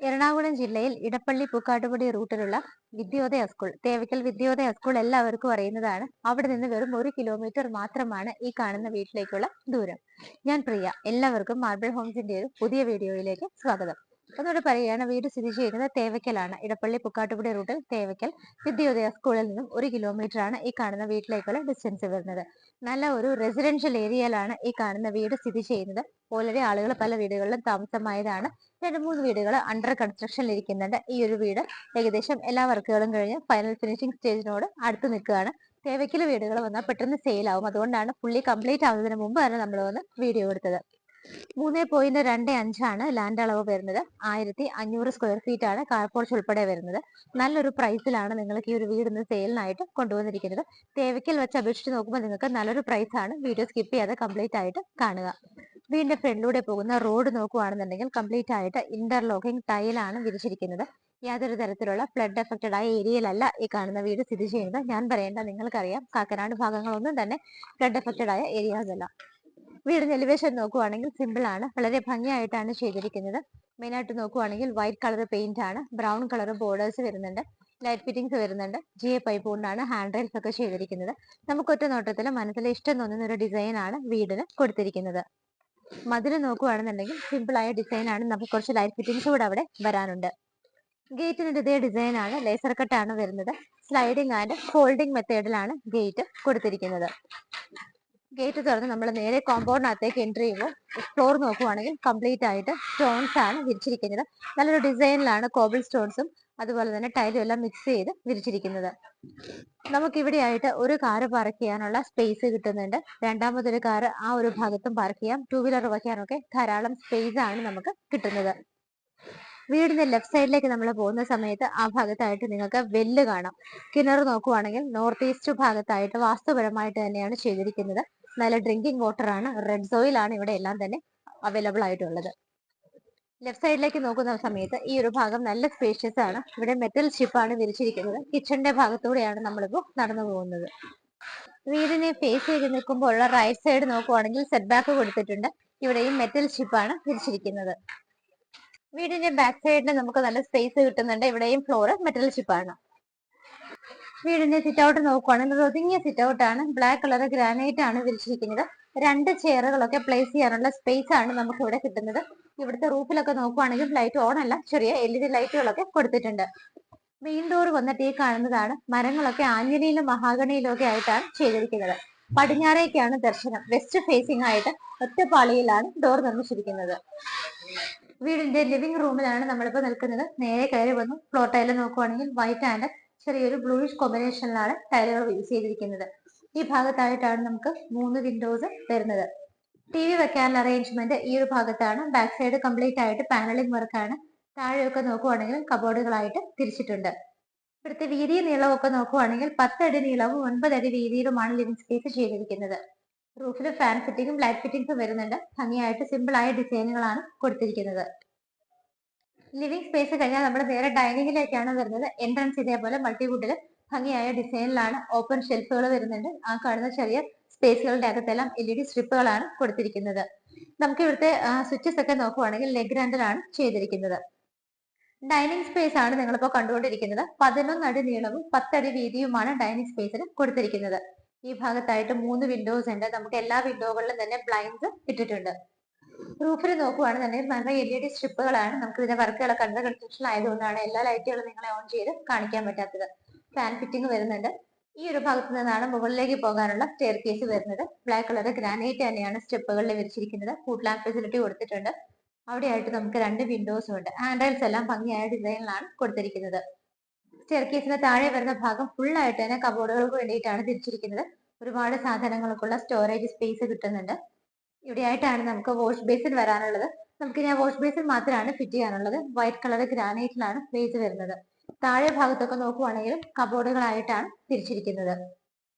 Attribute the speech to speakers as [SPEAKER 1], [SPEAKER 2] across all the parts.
[SPEAKER 1] എറണാകുളം ജില്ലയിൽ Edappally Pookkattupadi റൂട്ടിലുള്ള Vidyodaya school, Thevakkal Vidyodaya school എല്ലാവർക്കും അറിയുന്നതാണ്. അവിടെ നിന്ന് വെറും 1 കിലോമീറ്റർ മാത്രമാണ് ഈ കാണുന്ന വീട്ടിലേക്കുള്ള ദൂരം. ഞാൻ പ്രിയ. എല്ലാവർക്കും മാർബിൾ ഹോംസിന്റെ ഒരു പുതിയ വീഡിയോയിലേക്ക് സ്വാഗതം. ഒന്നുകൂടെ പറയുകയാണ്, വീട് സ്ഥിതി ചെയ്യുന്നത് തേവയ്ക്കലാണ്. ഇടപ്പള്ളി പൂക്കാട്ടുപടി റൂട്ടിൽ തേവയ്ക്കൽ വിദ്യോദയ സ്കൂളിൽ നിന്നും 1 കിലോമീറ്റർ ആണ് ഈ കാണുന്ന വീട്ടിലേക്കുള്ള ഡിസ്റ്റൻസ് വരുന്നത്. നല്ല ഒരു റെസിഡൻഷ്യൽ ഏരിയയിലാണ് ഈ കാണുന്ന വീട് സ്ഥിതി ചെയ്യുന്നത്. ഓൾറെഡി ആളുകൾ പല വീടുകളിലും താമസമായതാണ്. 2-3 വീടുകൾ അണ്ടർ കൺസ്ട്രക്ഷനിൽ ഇരിക്കുന്നുണ്ട്. ഈ ഒരു വീട് ഏകദേശം എല്ലാ വർക്കുകളും കഴിഞ്ഞ് ഫൈനൽ ഫിനിഷിംഗ് സ്റ്റേജിനോട് അടുത്ത് നിൽക്കുകയാണ്. തേവയ്ക്കൽ വീടുകൾ വന്നാൽ പെട്ടെന്ന് സെയിൽ ആവും. അതുകൊണ്ടാണ് ഫുള്ളി കംപ്ലീറ്റ് ആവുന്നതിന് മുമ്പ് തന്നെ നമ്മൾ വന്ന് വീഡിയോ എടുത്തത്. 3.25 ആണ് ലാൻഡ് അളവ് വരുന്നത്. 1500 സ്ക്വയർ ഫീറ്റ് ആണ് കാർ പോർച്ച് ഉൾപ്പെടെ വരുന്നത്. നല്ലൊരു പ്രൈസിലാണ് നിങ്ങൾക്ക് ഈ ഒരു വീട് ഇന്ന് സെയിലിനായിട്ട് കൊണ്ടുവന്നിരിക്കുന്നത്. തേവയ്ക്കൽ വെച്ച് അപേക്ഷിച്ച് നോക്കുമ്പോൾ നിങ്ങൾക്ക് നല്ലൊരു പ്രൈസ് ആണ്. വീഡിയോ സ്കിപ്പ് ചെയ്യാതെ കംപ്ലീറ്റ് ആയിട്ട് കാണുക. വീടിന്റെ ഫ്രണ്ടിലൂടെ പോകുന്ന റോഡ് നോക്കുകയാണെന്നുണ്ടെങ്കിൽ കംപ്ലീറ്റ് ആയിട്ട് ഇന്റർലോക്കിംഗ് ടൈലാണ് വിരിച്ചിരിക്കുന്നത്. യാതൊരു തരത്തിലുള്ള ഫ്ലഡ് എഫക്റ്റഡ് ആയ ഏരിയയിലല്ല ഈ കാണുന്ന വീട് സ്ഥിതി ചെയ്യുന്നത്. ഞാൻ പറയേണ്ട, നിങ്ങൾക്കറിയാം, കാക്കനാട് ഭാഗങ്ങളൊന്നും തന്നെ ഫ്ലഡ് എഫക്റ്റഡ് ആയ ഏരിയാസ് അല്ല. വീടിന്റെ എലിവേഷൻ നോക്കുവാണെങ്കിൽ സിമ്പിൾ ആണ്, വളരെ ഭംഗിയായിട്ടാണ് ചെയ്തിരിക്കുന്നത്. മെയിൻ ആയിട്ട് നോക്കുവാണെങ്കിൽ വൈറ്റ് കളർ പെയിന്റ് ആണ്, ബ്രൗൺ കളർ ബോർഡേഴ്സ് വരുന്നുണ്ട്, ലൈറ്റ് ഫിറ്റിംഗ്സ് വരുന്നുണ്ട്. GA പൈപ്പ് കൊണ്ടാണ് ഹാൻഡ് റെയിൽസ് ഒക്കെ ചെയ്തിരിക്കുന്നത്. നമുക്ക് ഒറ്റ നോട്ടത്തിൽ മനസ്സിൽ ഇഷ്ടം തോന്നുന്ന ഒരു ഡിസൈൻ ആണ് വീടിന് കൊടുത്തിരിക്കുന്നത്. മതിൽ നോക്കുകയാണെന്നുണ്ടെങ്കിൽ സിമ്പിൾ ആയ ഡിസൈൻ ആണ്. നമുക്ക് കുറച്ച് ലൈറ്റ് ഫിറ്റിംഗ്സ് കൂടെ അവിടെ വരാനുണ്ട്. ഗേറ്റിന് ഇതേ ഡിസൈൻ ആണ്, ലേസർ കട്ടാണ് വരുന്നത്. സ്ലൈഡിംഗ് ആൻഡ് ഫോൾഡിംഗ് മെത്തേഡിലാണ് ഗേറ്റ് കൊടുത്തിരിക്കുന്നത്. ഗേറ്റ് തുറന്ന് നമ്മൾ നേരെ കോമ്പൗണ്ടിനകത്തേക്ക് എൻട്രി ചെയ്യുമ്പോൾ ഫ്ലോർ നോക്കുവാണെങ്കിൽ കംപ്ലീറ്റ് ആയിട്ട് സ്റ്റോൺസ് ആണ് വിരിച്ചിരിക്കുന്നത്. നല്ലൊരു ഡിസൈനിലാണ് കോബിൾ സ്റ്റോൺസും അതുപോലെ തന്നെ ടൈലും എല്ലാം മിക്സ് ചെയ്ത് വിരിച്ചിരിക്കുന്നത്. നമുക്കിവിടെ ആയിട്ട് ഒരു കാറ് പാർക്ക് ചെയ്യാനുള്ള സ്പേസ് കിട്ടുന്നുണ്ട്. രണ്ടാമതൊരു കാറ് ആ ഒരു ഭാഗത്തും പാർക്ക് ചെയ്യാം. 2 വീലർ വയ്ക്കാനൊക്കെ ധാരാളം സ്പേസ് ആണ് നമുക്ക് കിട്ടുന്നത്. വീടിന്റെ ലെഫ്റ്റ് സൈഡിലേക്ക് നമ്മൾ പോകുന്ന സമയത്ത് ആ ഭാഗത്തായിട്ട് നിങ്ങൾക്ക് വെല്ല് കാണാം. കിണർ നോക്കുവാണെങ്കിൽ നോർത്ത് ഈസ്റ്റ് ഭാഗത്തായിട്ട് വാസ്തുപരമായിട്ട് തന്നെയാണ് ചെയ്തിരിക്കുന്നത്. നല്ല ഡ്രിങ്കിങ് വാട്ടർ ആണ്, റെഡ് സോയിൽ ആണ് ഇവിടെ എല്ലാം തന്നെ അവൈലബിൾ ആയിട്ടുള്ളത്. ലെഫ്റ്റ് സൈഡിലേക്ക് നോക്കുന്ന സമയത്ത് ഈ ഒരു ഭാഗം നല്ല സ്പേഷ്യസ് ആണ്. ഇവിടെ മെറ്റൽ ഷിപ്പാണ് വിരിച്ചിരിക്കുന്നത്. കിച്ചണിന്റെ ഭാഗത്തൂടെയാണ് നമ്മളിപ്പോൾ നടന്നു പോകുന്നത്. വീടിനെ ഫേസ് ചെയ്ത് നിൽക്കുമ്പോൾ ഉള്ള റൈറ്റ് സൈഡ് നോക്കുവാണെങ്കിൽ സെറ്റ് ബാക്ക് കൊടുത്തിട്ടുണ്ട്. ഇവിടെയും മെറ്റൽ ഷിപ്പാണ് വിരിച്ചിരിക്കുന്നത്. വീടിന്റെ ബാക്ക് സൈഡിൽ നമുക്ക് നല്ല സ്പേസ് കിട്ടുന്നുണ്ട്. ഇവിടെയും ഫ്ലോർ മെറ്റൽ ഷിപ്പാണ്. വീടിന്റെ സിറ്റ് ഔട്ട് നോക്കുവാണെങ്കിൽ ഒതുങ്ങിയ സിറ്റ് ഔട്ട് ആണ്. ബ്ലാക്ക് കളർ ഗ്രാനൈറ്റ് ആണ് വിരിച്ചിരിക്കുന്നത്. 2 ചെയറുകളൊക്കെ പ്ലേസ് ചെയ്യാനുള്ള സ്പേസ് ആണ് നമുക്ക് ഇവിടെ കിട്ടുന്നത്. ഇവിടുത്തെ റൂഫിലൊക്കെ നോക്കുവാണെങ്കിൽ ലൈറ്റ് ഓൺ അല്ല, ചെറിയ LED ലൈറ്റുകളൊക്കെ കൊടുത്തിട്ടുണ്ട്. മെയിൻ ഡോർ വന്നിട്ട് ഈ കാണുന്നതാണ്. മരങ്ങളൊക്കെ ആഞ്ഞിലിയിലും മഹാഗണിയിലും ഒക്കെ ആയിട്ടാണ് ചെയ്തിരിക്കുന്നത്. പടിഞ്ഞാറേക്കാണ് ദർശനം. വെസ്റ്റ് ഫേസിംഗ് ആയിട്ട് ഒറ്റപ്പാളിയിലാണ് ഡോർ നിർമ്മിച്ചിരിക്കുന്നത്. വീടിന്റെ ലിവിംഗ് റൂമിലാണ് നമ്മളിപ്പോൾ നിൽക്കുന്നത്. നേരെ കയറി വന്നു ഫ്ലോർ ടൈല് നോക്കുവാണെങ്കിൽ വൈറ്റ് ആൻഡ് ചെറിയൊരു ബ്ലൂയിഷ് കോമ്പിനേഷനിലാണ് ടൈലുകൾ യൂസ് ചെയ്തിരിക്കുന്നത്. ഈ ഭാഗത്തായിട്ടാണ് നമുക്ക് 3 വിൻഡോസ് വരുന്നത്. TV വെക്കാനുള്ള അറേഞ്ച്മെന്റ് ഈ ഒരു ഭാഗത്താണ്. ബാക്ക് സൈഡ് കംപ്ലീറ്റ് ആയിട്ട് പാനലിംഗ് വർക്കാണ്. താഴെയൊക്കെ നോക്കുവാണെങ്കിൽ കബോർഡുകളായിട്ട് തിരിച്ചിട്ടുണ്ട്. ഇവിടുത്തെ വീതിയും നീളവും ഒക്കെ നോക്കുവാണെങ്കിൽ 10 അടി നീളവും 9 അടി വീതിയിലുമാണ് ലിവിംഗ് സ്പേസ് ചെയ്തിരിക്കുന്നത്. റൂഫിൽ ഫാൻ ഫിറ്റിംഗും ലൈറ്റ് ഫിറ്റിംഗ്സും വരുന്നുണ്ട്. ഭംഗിയായിട്ട് സിമ്പിൾ ആയ ഡിസൈനുകളാണ് കൊടുത്തിരിക്കുന്നത്. ലിവിംഗ് സ്പേസ് കഴിഞ്ഞാൽ നമ്മൾ നേരെ ഡൈനിങ്ങിലേക്കാണ് വരുന്നത്. എൻട്രൻസ് ഇതേപോലെ മൾട്ടിവുഡിൽ ഭംഗിയായ ഡിസൈനിലാണ്. ഓപ്പൺ ഷെൽഫുകൾ വരുന്നുണ്ട്. ആ കാണുന്ന ചെറിയ സ്പേസുകളുടെ അകത്തെല്ലാം LED സ്ട്രിപ്പുകളാണ് കൊടുത്തിരിക്കുന്നത്. നമുക്ക് ഇവിടുത്തെ സ്വിച്ചസ് ഒക്കെ നോക്കുവാണെങ്കിൽ ലെഗ് രണ്ടിലാണ് ചെയ്തിരിക്കുന്നത്. ഡൈനിങ് സ്പേസ് ആണ് നിങ്ങളിപ്പോൾ കണ്ടുകൊണ്ടിരിക്കുന്നത്. 11 അടി നീളവും 10 അടി വീതിയുമാണ് ഡൈനിങ് സ്പേസിൽ കൊടുത്തിരിക്കുന്നത്. ഈ ഭാഗത്തായിട്ട് 3 വിൻഡോസ് ഉണ്ട്. നമുക്ക് എല്ലാ വിൻഡോകളിലും തന്നെ ബ്ലൈൻഡ്സ് ഇട്ടിട്ടുണ്ട്. റൂഫിൽ നോക്കുവാണെന്നുണ്ടെങ്കിൽ നല്ല LED സ്ട്രിപ്പുകളാണ്. നമുക്ക് ഇതിന്റെ വർക്കുകളൊക്കെ അണ്ടർ കൺസ്ട്രക്ഷൻ ആയതുകൊണ്ടാണ് എല്ലാ ലൈറ്റുകളും നിങ്ങളെ ഓൺ ചെയ്ത് കാണിക്കാൻ പറ്റാത്തത്. ഫാൻ ഫിറ്റിംഗ് വരുന്നുണ്ട്. ഈ ഒരു ഭാഗത്ത് നിന്നാണ് മുകളിലേക്ക് പോകാനുള്ള സ്റ്റെയർ കേസ് വരുന്നത്. ബ്ലാക്ക് കളർ ഗ്രാനൈറ്റ് തന്നെയാണ് സ്റ്റെപ്പുകളിൽ വിരിച്ചിരിക്കുന്നത്. ഫുഡ് ലാമ്പ് ഫെസിലിറ്റി കൊടുത്തിട്ടുണ്ട്. അവിടെയായിട്ട് നമുക്ക് 2 വിൻഡോസും ഉണ്ട്. ഹാൻഡ്രൈൽസ് എല്ലാം ഭംഗിയായ ഡിസൈനിലാണ് കൊടുത്തിരിക്കുന്നത്. സ്റ്റെയർ കേസിന് താഴെ വരുന്ന ഭാഗം ഫുൾ ആയിട്ട് തന്നെ കബോർഡുകൾക്ക് വേണ്ടിയിട്ടാണ് തിരിച്ചിരിക്കുന്നത്. ഒരുപാട് സാധനങ്ങൾക്കുള്ള സ്റ്റോറേജ് സ്പേസ് കിട്ടുന്നുണ്ട്. ഇവിടെയായിട്ടാണ് നമുക്ക് വാഷ് ബേസിൻ വരാനുള്ളത്. നമുക്ക് ഞാൻ വാഷ് ബേസിൻ മാത്രമാണ് ഫിറ്റ് ചെയ്യാനുള്ളത്. വൈറ്റ് കളർ ഗ്രാനൈറ്റിലാണ് ബേസ് വരുന്നത്. താഴെ ഭാഗത്തൊക്കെ നോക്കുവാണെങ്കിൽ കബോർഡുകളായിട്ടാണ് തിരിച്ചിരിക്കുന്നത്.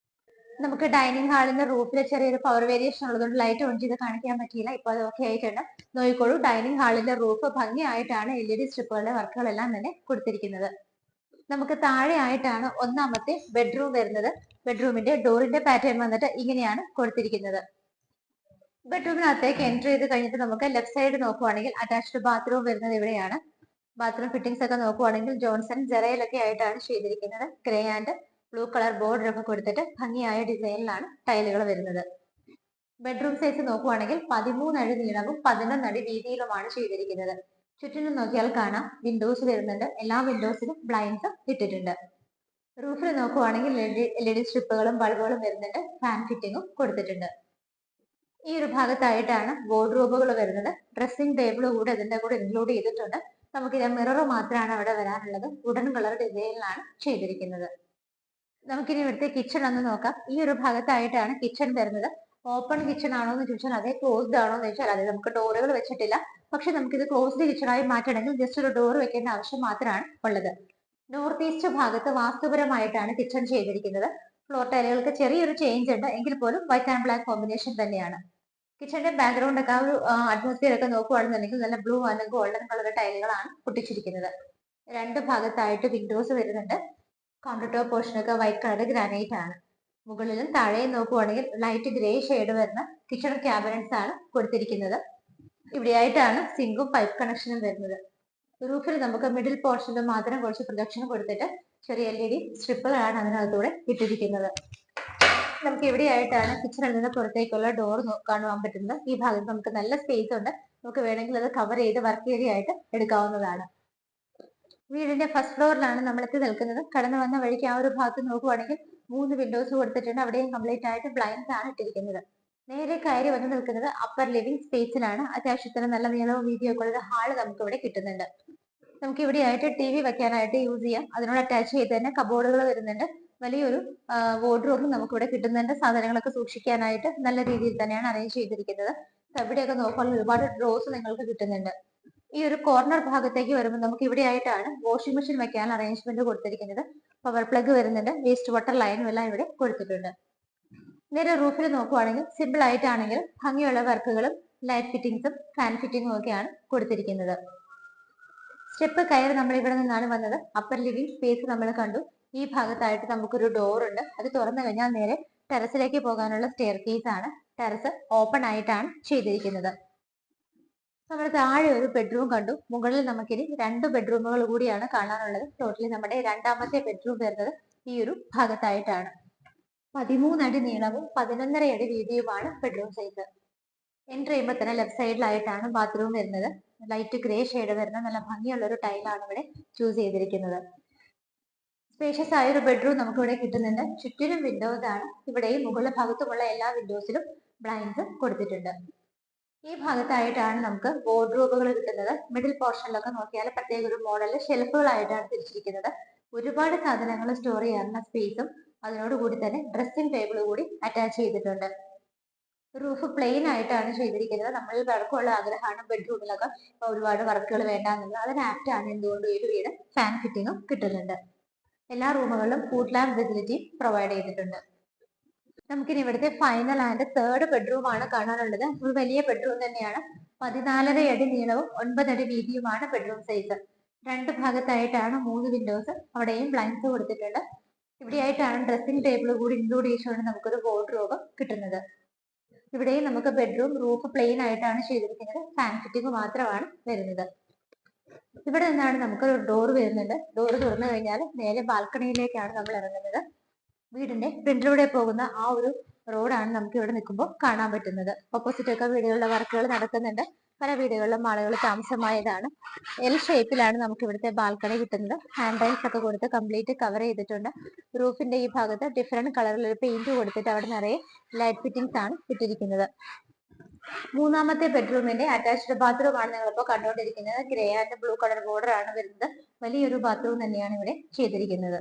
[SPEAKER 1] നമുക്ക് ഡൈനിങ് ഹാളിന്റെ റൂഫിൽ ചെറിയൊരു പവർ വേരിയേഷൻ ഉള്ളതുകൊണ്ട് ലൈറ്റ് ഓൺ ചെയ്ത് കാണിക്കാൻ പറ്റിയില്ല. ഇപ്പോൾ അത് ഓക്കെ ആയിട്ടുണ്ട്. നോക്കിക്കോളൂ, ഡൈനിങ് ഹാളിന്റെ റൂഫ് ഭംഗിയായിട്ടാണ് LED സ്ട്രിപ്പുകളുടെ വർക്കുകളെല്ലാം തന്നെ കൊടുത്തിരിക്കുന്നത്. നമുക്ക് താഴെ ആയിട്ടാണ് ഒന്നാമത്തെ ബെഡ്റൂം വരുന്നത്. ബെഡ്റൂമിന്റെ ഡോറിന്റെ പാറ്റേൺ വന്നിട്ട് ഇങ്ങനെയാണ് കൊടുത്തിരിക്കുന്നത്. ബെഡ്റൂമിനകത്തേക്ക് എൻട്രി ചെയ്ത് കഴിഞ്ഞിട്ട് നമുക്ക് ലെഫ്റ്റ് സൈഡ് നോക്കുവാണെങ്കിൽ അറ്റാച്ച്ഡ് ബാത്റൂം വരുന്നത് ഇവിടെയാണ്. ബാത്റൂം ഫിറ്റിംഗ്സ് ഒക്കെ നോക്കുവാണെങ്കിൽ ജോൺസൺ ജെറയിലൊക്കെ ആയിട്ടാണ് ചെയ്തിരിക്കുന്നത്. Grey and blue colour border ഒക്കെ കൊടുത്തിട്ട് ഭംഗിയായ ഡിസൈനിലാണ് ടൈലുകൾ വരുന്നത്. ബെഡ്റൂം സൈസ് നോക്കുവാണെങ്കിൽ 13 അടി നീളവും 11 അടി വീതിയിലുമാണ് ചെയ്തിരിക്കുന്നത്. ചുറ്റിനും നോക്കിയാൽ കാണാം വിൻഡോസ് വരുന്നുണ്ട്. എല്ലാ വിൻഡോസിലും ബ്ലൈൻഡ്സ് ഇട്ടിട്ടുണ്ട്. റൂഫിൽ നോക്കുവാണെങ്കിൽ LED സ്ട്രിപ്പുകളും ബൾബുകളും വരുന്നുണ്ട്. ഫാൻ ഫിറ്റിംഗും കൊടുത്തിട്ടുണ്ട്. ഈ ഒരു ഭാഗത്തായിട്ടാണ് വാർഡ്രോബുകൾ വരുന്നത്. ഡ്രസ്സിംഗ് ടേബിൾ കൂടെ ഇതിന്റെ കൂടെ ഇൻക്ലൂഡ് ചെയ്തിട്ടുണ്ട്. നമുക്കിത് മിറർ മാത്രമാണ് അവിടെ വരാനുള്ളത്. വുഡൻ കളർ ഡിസൈനിലാണ് ചെയ്തിരിക്കുന്നത്. നമുക്കിനി ഇവിടുത്തെ കിച്ചൺ ഒന്ന് നോക്കാം. ഈ ഒരു ഭാഗത്തായിട്ടാണ് കിച്ചൺ വരുന്നത്. ഓപ്പൺ കിച്ചൺ ആണോ എന്ന് ചോദിച്ചാൽ അതെ, ക്ലോസ്ഡ് ആണോ എന്ന് ചോദിച്ചാൽ അതെ. നമുക്ക് ഡോറുകൾ വെച്ചിട്ടില്ല. പക്ഷെ നമുക്കിത് ക്ലോസ്ഡ് കിച്ചൺ ആയി മാറ്റണമെങ്കിൽ ജസ്റ്റ് ഒരു ഡോർ വെക്കേണ്ട ആവശ്യം മാത്രമാണ് ഉള്ളത്. നോർത്ത് ഈസ്റ്റ് ഭാഗത്ത് വാസ്തുപരമായിട്ടാണ് കിച്ചൺ ചെയ്തിരിക്കുന്നത്. ഫ്ലോർ ടൈലുകൾക്ക് ചെറിയൊരു ചേഞ്ച് ഉണ്ട്, എങ്കിൽ പോലും വൈറ്റ് ആൻഡ് ബ്ലാക്ക് കോമ്പിനേഷൻ തന്നെയാണ്. കിച്ചന്റെ ബാക്ക്ഗ്രൗണ്ട് ഒക്കെ ആ ഒരു അറ്റ്മോസ്ഫിയർ ഒക്കെ നോക്കുവാണെന്നുണ്ടെങ്കിൽ നല്ല ബ്ലൂ ആൻഡ് ഗോൾഡൻ കളർ ടൈലുകളാണ് പൊട്ടിച്ചിരിക്കുന്നത്. രണ്ട് ഭാഗത്തായിട്ട് വിൻഡോസ് വരുന്നുണ്ട്. കൗണ്ടർ ടോപ്പ് പോർഷൻ ഒക്കെ വൈറ്റ് കളർ ഗ്രാനൈറ്റ് ആണ്. മുകളിലും താഴെയും നോക്കുവാണെങ്കിൽ ലൈറ്റ് ഗ്രേ ഷെയ്ഡ് വരുന്ന കിച്ചൺ ക്യാബിനറ്റ്സ് ആണ് കൊടുത്തിരിക്കുന്നത്. ഇവിടെയായിട്ടാണ് സിങ്കും പൈപ്പ് കണക്ഷനും വരുന്നത്. റൂഫിൽ നമുക്ക് മിഡിൽ പോർഷനിൽ മാത്രം കുറച്ച് പ്രൊജക്ഷൻ കൊടുത്തിട്ട് ചെറിയ LED സ്ട്രിപ്പുകളാണ് അതിനകത്തൂടെ ഇട്ടിരിക്കുന്നത്. നമുക്ക് എവിടെയായിട്ടാണ് കിച്ചണിൽ നിന്ന് പുറത്തേക്കുള്ള ഡോർ കാണുവാൻ പറ്റുന്നത്. ഈ ഭാഗത്ത് നമുക്ക് നല്ല സ്പേസ് ഉണ്ട്. നമുക്ക് വേണമെങ്കിൽ അത് കവർ ചെയ്ത് വർക്ക് ഏരിയ ആയിട്ട് എടുക്കാവുന്നതാണ്. വീടിന്റെ ഫസ്റ്റ് ഫ്ലോറിലാണ് നമ്മൾ എത്തി നിൽക്കുന്നത്. കടന്നു വന്ന വഴിക്ക് ആ ഒരു ഭാഗത്ത് നോക്കുവാണെങ്കിൽ 3 വിൻഡോസ് കൊടുത്തിട്ടുണ്ട്. അവിടെയും കംപ്ലീറ്റ് ആയിട്ട് ബ്ലൈൻഡ്സ് ആണ് ഇട്ടിരിക്കുന്നത്. നേരെ കയറി വന്ന് നിൽക്കുന്നത് അപ്പർ ലിവിംഗ് സ്പേസിലാണ്. അത്യാവശ്യത്തിന് നല്ല നീളവും വീതിയൊക്കെ ഉള്ള ഹാള് നമുക്ക് ഇവിടെ കിട്ടുന്നുണ്ട്. നമുക്ക് ഇവിടെ ആയിട്ട് TV വെക്കാനായിട്ട് യൂസ് ചെയ്യാം. അതിനോട് അറ്റാച്ച് ചെയ്ത് തന്നെ കബോർഡുകൾ വരുന്നുണ്ട്. വലിയൊരു വാർഡ്രോബും നമുക്ക് ഇവിടെ കിട്ടുന്നുണ്ട്. സാധനങ്ങളൊക്കെ സൂക്ഷിക്കാനായിട്ട് നല്ല രീതിയിൽ തന്നെയാണ് അറേഞ്ച് ചെയ്തിരിക്കുന്നത്. ഇവിടെയൊക്കെ നോക്കുമ്പോൾ ഒരുപാട് ഡ്രോസ് നിങ്ങൾക്ക് കിട്ടുന്നുണ്ട്. ഈ ഒരു കോർണർ ഭാഗത്തേക്ക് വരുമ്പോൾ നമുക്ക് ഇവിടെ ആയിട്ടാണ് വാഷിംഗ് മെഷീൻ വെക്കാൻ അറേഞ്ച്മെന്റ് കൊടുത്തിരിക്കുന്നത്. പവർ പ്ലഗ് വരുന്നുണ്ട്. വേസ്റ്റ് വാട്ടർ ലൈനും എല്ലാം ഇവിടെ കൊടുത്തിട്ടുണ്ട്. നേരെ റൂഫിൽ നോക്കുവാണെങ്കിൽ സിമ്പിൾ ആയിട്ടാണെങ്കിൽ ഭംഗിയുള്ള വർക്കുകളും ലൈറ്റ് ഫിറ്റിംഗ്സും ഫാൻ ഫിറ്റിംഗും ഒക്കെയാണ് കൊടുത്തിരിക്കുന്നത്. സ്റ്റെപ്പ് കയറി നമ്മൾ ഇവിടെ നിന്നാണ് വന്നത്. അപ്പർ ലിവിംഗ് സ്പേസ് നമ്മൾ കണ്ടു. ഈ ഭാഗത്തായിട്ട് നമുക്കൊരു ഡോർ ഉണ്ട്. അത് തുറന്നു കഴിഞ്ഞാൽ നേരെ ടെറസിലേക്ക് പോകാനുള്ള സ്റ്റെയർ കേസ് ആണ്. ടെറസ് ഓപ്പൺ ആയിട്ടാണ് ചെയ്തിരിക്കുന്നത്. നമ്മൾ താഴെ ഒരു ബെഡ്റൂം കണ്ടു. മുകളിൽ നമുക്കിനി 2 ബെഡ്റൂമുകൾ കൂടിയാണ് കാണാനുള്ളത്. ടോട്ടലി നമ്മുടെ രണ്ടാമത്തെ ബെഡ്റൂം വരുന്നത് ഈ ഒരു ഭാഗത്തായിട്ടാണ്. 13 അടി നീളവും 11.5 അടി വീതിയുമാണ് ബെഡ്റൂം സൈസ്. എൻട്രി ചെയ്യുമ്പോൾ തന്നെ ലെഫ്റ്റ് സൈഡിലായിട്ടാണ് ബാത്റൂം വരുന്നത്. ലൈറ്റ് ഗ്രേ ഷെയ്ഡ് വരുന്ന നല്ല ഭംഗിയുള്ള ഒരു ടൈലാണ് ഇവിടെ ചൂസ് ചെയ്തിരിക്കുന്നത്. സ്പേഷ്യസ് ആയ ഒരു ബെഡ്റൂം നമുക്ക് ഇവിടെ കിട്ടുന്നുണ്ട്. ചുറ്റിനും വിൻഡോസ് ആണ്. ഇവിടെയും മുകളിലെ ഭാഗത്തുമുള്ള എല്ലാ വിൻഡോസിലും ബ്ലൈൻഡ്സ് കൊടുത്തിട്ടുണ്ട്. ഈ ഭാഗത്തായിട്ടാണ് നമുക്ക് വാർഡ്രോബുകൾ കിട്ടുന്നത്. മിഡിൽ പോർഷനിലൊക്കെ നോക്കിയാൽ പ്രത്യേക ഒരു മോഡല് ഷെൽഫുകളായിട്ടാണ് തിരിച്ചിരിക്കുന്നത്. ഒരുപാട് സാധനങ്ങൾ സ്റ്റോർ ചെയ്യാനുള്ള സ്പേസും അതിനോടുകൂടി തന്നെ ഡ്രസ്സിംഗ് ടേബിൾ കൂടി അറ്റാച്ച് ചെയ്തിട്ടുണ്ട്. റൂഫ് പ്ലെയിൻ ആയിട്ടാണ് ചെയ്തിരിക്കുന്നത്. നമ്മളിൽ പലർക്കുള്ള ആഗ്രഹമാണ് ബെഡ്റൂമിലൊക്കെ ഒരുപാട് വർക്കുകൾ വേണ്ടാന്നുള്ളത്. അതിന് ആപ്റ്റ് ആണ് എന്തുകൊണ്ടും ഈ വീട് ഫാൻ ഫിറ്റിംഗും കിട്ടുന്നുണ്ട്. എല്ലാ റൂമുകളിലും ഫുഡ് ലാമ്പ് ഫെസിലിറ്റി പ്രൊവൈഡ് ചെയ്തിട്ടുണ്ട്. നമുക്കിനി ഇവിടുത്തെ ഫൈനൽ ആൻഡ് തേർഡ് ബെഡ്റൂം ആണ് കാണാനുള്ളത്. ഒരു വലിയ ബെഡ്റൂം തന്നെയാണ്. 14.5 അടി നീളവും 9 അടി വീതിയുമാണ് ബെഡ്റൂം സൈസ്. രണ്ട് ഭാഗത്തായിട്ടാണ് 3 വിൻഡോസ്. അവിടെയും ബ്ലൈൻഡ്സ് കൊടുത്തിട്ടുണ്ട്. ഇവിടെയായിട്ടാണ് ഡ്രസ്സിംഗ് ടേബിൾ കൂടി ഇൻക്ലൂഡ് ചെയ്തുകൊണ്ട് നമുക്കൊരു വാർഡ്രോബ് കിട്ടുന്നത്. ഇവിടെയും നമുക്ക് ബെഡ്റൂം റൂഫ് പ്ലെയിൻ ആയിട്ടാണ് ചെയ്തിരിക്കുന്നത്. ഫാൻ ഫിറ്റിംഗ് മാത്രമാണ് വരുന്നത്. ഇവിടെ നിന്നാണ് നമുക്കൊരു ഡോർ വരുന്നുണ്ട്. ഡോർ തുറന്നു കഴിഞ്ഞാൽ നേരെ ബാൽക്കണിയിലേക്കാണ് നമ്മൾ ഇറങ്ങുന്നത്. വീടിന്റെ ഫ്രണ്ടിലൂടെ പോകുന്ന ആ ഒരു റോഡാണ് നമുക്ക് ഇവിടെ നിൽക്കുമ്പോൾ കാണാൻ പറ്റുന്നത്. ഓപ്പോസിറ്റ് ഒക്കെ വീടുകളുടെ വർക്കുകൾ നടക്കുന്നുണ്ട്. പല വീടുകളിലും ആളുകൾ താമസമായതാണ്. എൽ ഷേപ്പിലാണ് നമുക്ക് ഇവിടുത്തെ ബാൽക്കണി കിട്ടുന്നത്. ഹാൻഡ് റൈൽസ് ഒക്കെ കൊടുത്ത് കംപ്ലീറ്റ് കവർ ചെയ്തിട്ടുണ്ട്. റൂഫിന്റെ ഈ ഭാഗത്ത് ഡിഫറെന്റ് കളറിൽ ഒരു പെയിന്റ് കൊടുത്തിട്ട് അവിടെ നിറയെ ലൈറ്റ് ഫിറ്റിംഗ്സ് ആണ് ഇട്ടിരിക്കുന്നത്. മൂന്നാമത്തെ ബെഡ്റൂമിന്റെ അറ്റാച്ച്ഡ് ബാത്റൂം ആണ് നിങ്ങളിപ്പോൾ കണ്ടുകൊണ്ടിരിക്കുന്നത്. Grey and blue colour border ആണ് വരുന്നത്. വലിയൊരു ബാത്റൂം തന്നെയാണ് ഇവിടെ ചെയ്തിരിക്കുന്നത്.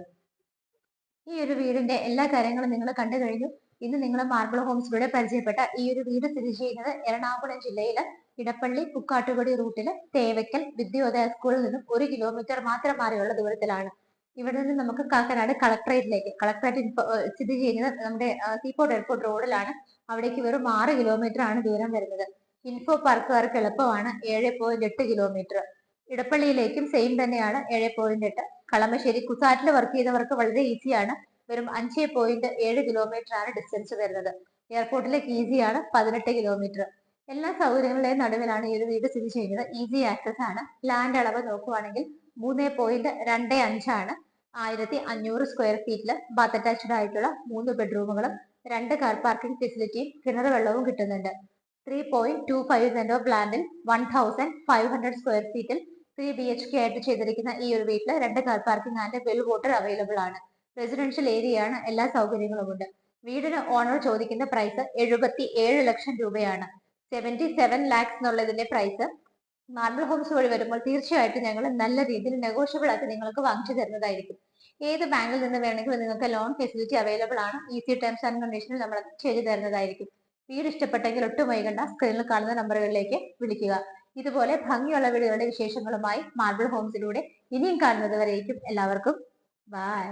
[SPEAKER 1] ഈ ഒരു വീടിന്റെ എല്ലാ കാര്യങ്ങളും നിങ്ങൾ കണ്ടു കഴിഞ്ഞു. ഇന്ന് നിങ്ങൾ മാർബിൾ ഹോംസിലൂടെ പരിചയപ്പെട്ട ഈ ഒരു വീട് സ്ഥിതി ചെയ്യുന്നത് എറണാകുളം ജില്ലയിലെ ഇടപ്പള്ളി പുക്കാട്ടുപടി റൂട്ടില് തേവയ്ക്കൽ വിദ്യോദയ സ്കൂളിൽ നിന്നും 1 കിലോമീറ്റർ മാത്രം മാറിയുള്ള ദൂരത്തിലാണ്. ഇവിടെ നിന്ന് നമുക്ക് കാക്കനാട് കളക്ടറേറ്റ് സ്ഥിതി ചെയ്യുന്നത് നമ്മുടെ സീപോർട്ട് എയർപോർട്ട് റോഡിലാണ്. അവിടേക്ക് വെറും 6 കിലോമീറ്റർ ആണ് ദൂരം വരുന്നത്. ഇൻഫോ പാർക്കുകാർക്ക് എളുപ്പമാണ്. 7.8 കിലോമീറ്റർ. ഇടപ്പള്ളിയിലേക്കും സെയിം തന്നെയാണ്, 7.8. കളമശ്ശേരി കുസാറ്റിൽ വർക്ക് ചെയ്തവർക്ക് വളരെ ഈസിയാണ്. വെറും 5.7 കിലോമീറ്റർ ആണ് ഡിസ്റ്റൻസ് വരുന്നത്. എയർപോർട്ടിലേക്ക് ഈസിയാണ്, 18 കിലോമീറ്റർ. എല്ലാ സൗകര്യങ്ങളുടെയും നടുവിലാണ് ഈ ഒരു വീട് സ്ഥിതി ചെയ്യുന്നത്. ഈസി ആക്സസ് ആണ്. ലാൻഡ് അളവ് നോക്കുവാണെങ്കിൽ 3.25 ആണ്. 1500 സ്ക്വയർ ഫീറ്റില് ബാത്ത് അറ്റാച്ച്ഡ് ആയിട്ടുള്ള 3 ബെഡ്റൂമുകളും 2 കാർ പാർക്കിംഗ് ഫെസിലിറ്റിയും കിണർ വെള്ളവും കിട്ടുന്നുണ്ട്. 3.25 സെന്റ് ഓഫ് ലാൻഡിൽ 1500 സ്ക്വയർ ഫീറ്റിൽ 3 BHK ആയിട്ട് ചെയ്തിരിക്കുന്ന ഈ ഒരു വീട്ടിൽ 2 car parking and well water available ആണ്. റെസിഡൻഷ്യൽ ഏരിയ ആണ്. എല്ലാ സൗകര്യങ്ങളും ഉണ്ട്. വീടിന് ഓണർ ചോദിക്കുന്ന പ്രൈസ് 77 ലക്ഷം രൂപയാണ്. 77 lakhs എന്നുള്ളതിന്റെ പ്രൈസ് മാർബിൾ ഹോംസ് വഴി വരുമ്പോൾ തീർച്ചയായിട്ടും ഞങ്ങൾ നല്ല രീതിയിൽ നെഗോഷ്യബിൾ ആക്കി നിങ്ങൾക്ക് വാങ്ങിച്ചു തരുന്നതായിരിക്കും. ഏത് ബാങ്കിൽ നിന്ന് വേണമെങ്കിലും നിങ്ങൾക്ക് ലോൺ ഫെസിലിറ്റി അവൈലബിൾ ആണ്. ഈസി ടേംസ് ആൻഡ് കണ്ടീഷനിൽ നമ്മൾ ചെയ്തു തരുന്നതായിരിക്കും. വീട് ഇഷ്ടപ്പെട്ടെങ്കിൽ ഒട്ടും വൈകണ്ട, സ്ക്രീനിൽ കാണുന്ന നമ്പറുകളിലേക്ക് വിളിക്കുക. ഇതുപോലെ ഭംഗിയുള്ള വീടുകളുടെ വിശേഷങ്ങളുമായി മാർബിൾ ഹോംസിലൂടെ ഇനിയും കാണുന്നത് വരേക്കും എല്ലാവർക്കും ബൈ.